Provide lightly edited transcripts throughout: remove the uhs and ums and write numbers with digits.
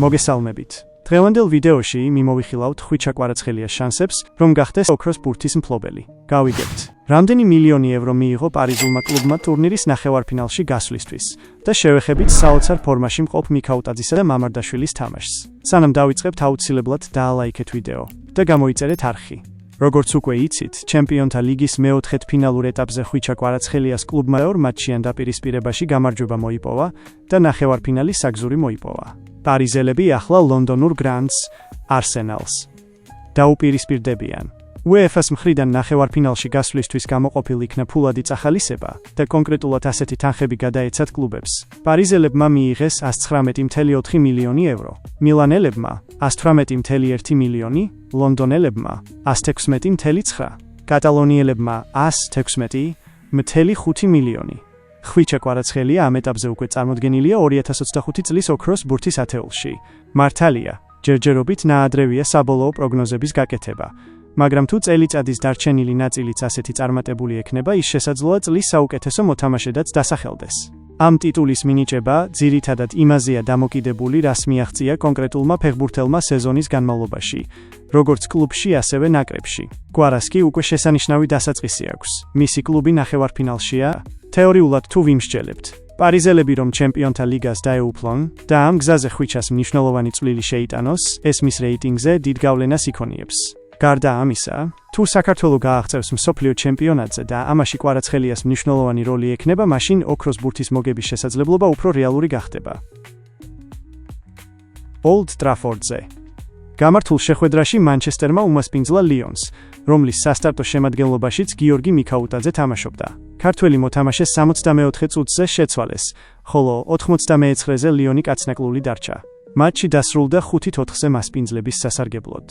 მოგესალმებით. დღევანდელ ვიდეოში მიმოვიხილავთ ხვიჩა კვარაცხელიას შანსებს, რომ გახდეს ოქროს ბურთის მფლობელი. გავიგებთ. რამდენი მილიონი ევრო მიიღო პარიზულმა კლუბმა ტურნირის ნახევარფინალში გასვლისთვის და შევეხებით საოცარ ფორმაში მყოფ მიქაუტაძისა და მამარდაშვილის თამაშს. სანამ დავიწყებთ, აუცილებლად დაალაიქეთ ვიდეო და გამოიწერეთ არხი. როგორც უკვე იცით, ჩემპიონთა ლიგის მეოთხედ ფინალურ ეტაპზე ხვიჩა კვარაცხელიას კლუბმა ორ მატჩიან დაპირისპირებაში გამარჯვება მოიპოვა და ნახევარფინალის საგზური მოიპოვა. პარიზელები ახლა ლონდონურ გრანდს არსენალს დაუპირისპირდებიან. UEFA-ს მხრიდან ნახევარფინალში გასვლისთვის გამოყოფილ იქნა ფულადი წახალისება და კონკრეტულად ასეთი თანხები გადაეცათ კლუბებს. პარიზელებმა მიიღეს 119.4 მილიონი ევრო, მილანელებმა 118.1 მილიონი, ლონდონელებმა 116.9, კატალონიელებმა 116.5 მილიონი. ხვიჩა კვარაცხელია ამ ეტაპზე უკვე წარმოდგენილია 2025 წლის ოქროს ბურთის ათეულში. მართალია, ჯერჯერობით ნაადრევია საბოლოო პროგნოზების გაკეთება. მაგრამ თუ წელიწადის დარჩენილი ნაწილიც ასეთი წარმატებული ექნება, ის შესაძლოა წლის საუკეთესო მოთამაშედაც დასახელდეს. ამ ტიტულის მინიჭება ძირითადად იმაზეა დამოკიდებული, რას მიაღწია კონკრეტულმა ფეხბურთელმა სეზონის განმავლობაში, როგორც კლუბში, ასევე ნაკრებში. კვარას კი უკვე შესანიშნავი დასაწყისი აქვს. მისი კლუბი ნახევარფინალშია. თეორიულად თუ ვიმსჯელებთ, პარიზელები რომ ჩემპიონთა ლიგას დაეუფლონ და ამ გზაზე ხვიჩას მნიშვნელოვანი წვლილი შეიტანოს, ეს მის რეიტინგზე დიდ გავლენას იქონიებს. გარდა ამისა, თუ საქართველო გააღწევს მსოფლიო ჩემპიონატზე და ამაში კვარაცხელიას მნიშვნელოვანი როლი ექნება, მაშინ ოქროს ბურთის მოგების შესაძლებლობა უფრო რეალური გახდება. Old Traffordზე გამართულ შეხვედრაში მანჩესტერმა უმასპინძლა ლიონს, რომლის სასტარტო შემადგენლობაშიც გიორგი მიქაუტაძე თამაშობდა. ქართველი მოთამაშე 64 წუთზე შეცვალეს, ხოლო 99-ზე ლიონი კაცნაკლული დარჩა. მატჩი დასრულდა 5-4-ზე მასპინძლების სასარგებლოდ.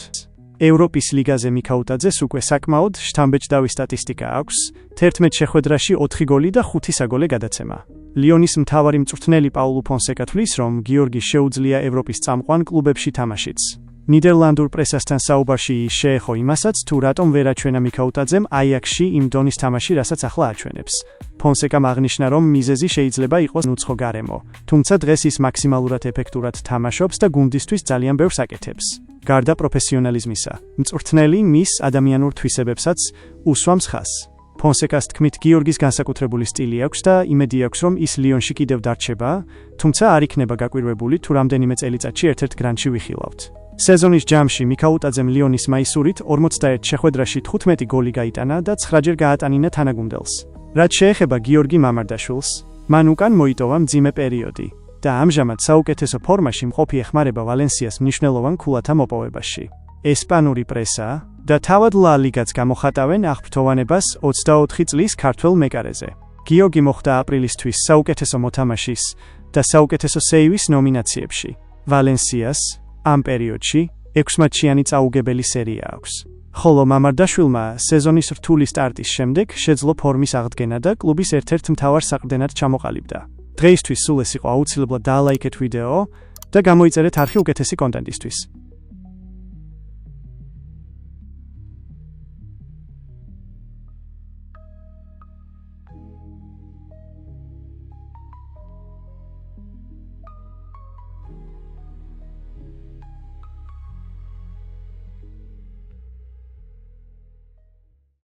ევროპის ლიგაზე მიქაუტაძეს უკვე საკმაოდ შთამბეჭდავი სტატისტიკა აქვს, 11 შეხვედრაში 4 გოლი და 5 საგოლე გადაცემა. ლიონის მთავარი მწვრთნელი პაულუ ფონსეკა თვლის, რომ გიორგის შეუძლია ევროპის წამყვან კლუბებში თამაშიც. ნიდერლანდურ პრესასთან საუბარში შეეხო იმასაც, თუ რატომ ვერ აჩვენა მიქაუტაძემ აიაქსში იმ დონის თამაში, რასაც ახლა აჩვენებს. ფონსეკამ აღნიშნა, რომ მიზეზი შეიძლება იყოს ნუცხო გარემო, თუმცა დღეს ის მაქსიმალურად ეფექტურად თამაშობს და გუნდისთვის ძალიან ბევრს აკეთებს. გარდა პროფესიონალიზმისა, მწვრთნელი მის ადამიანურ თვისებებსაც უსვამს ხაზს. ფონსეკას თქმით, გიორგის განსაკუთრებული სტილი აქვს და იმედი აქვს, რომ ის ლიონში კიდევ დარჩება, თუმცა არ იქნება გაკვირვებული, თუ რამდენიმე წელიწადში ერთ-ერთ გრანდში ვიხილავთ. სეზონის ჯამში მიქაუტაძემ ლიონის მაისურით 41 შეხვედრაში 15 გოლი გაიტანა და 9-ჯერ გაატანინა თანაგუნდელს. რაც შეეხება გიორგი მამარდაშვილს, მან უკან მოიტოვა მძიმე პერიოდი და ამჟამად საუკეთესო ფორმაში მყოფი ეხმარება ვალენსიას მნიშვნელოვან ქულათა მოპოვებაში. ესპანური პრესა და თავად ლა ლიგაც გამოხატავენ აღფრთოვანებას 24 წლის ქართველ მეკარეზე. გიორგი მოხვდა აპრილისთვის საუკეთესო მოთამაშის და საუკეთესო სეივის ნომინაციებში. ვალენსიას ამ პერიოდში 6 მატჩიანი წაუგებელი სერია აქვს. ხოლო მამარდაშვილმა სეზონის რთული სტარტის შემდეგ შეძლო ფორმის აღდგენა და კლუბის ერთ-ერთ მთავარ საყრდენად ჩამოყალიბდა. დღეისთვის სულ ეს იყო, აუცილებლად დაალაიქეთ ვიდეო და გამოიწერეთ არხი უკეთესი კონტენტისთვის.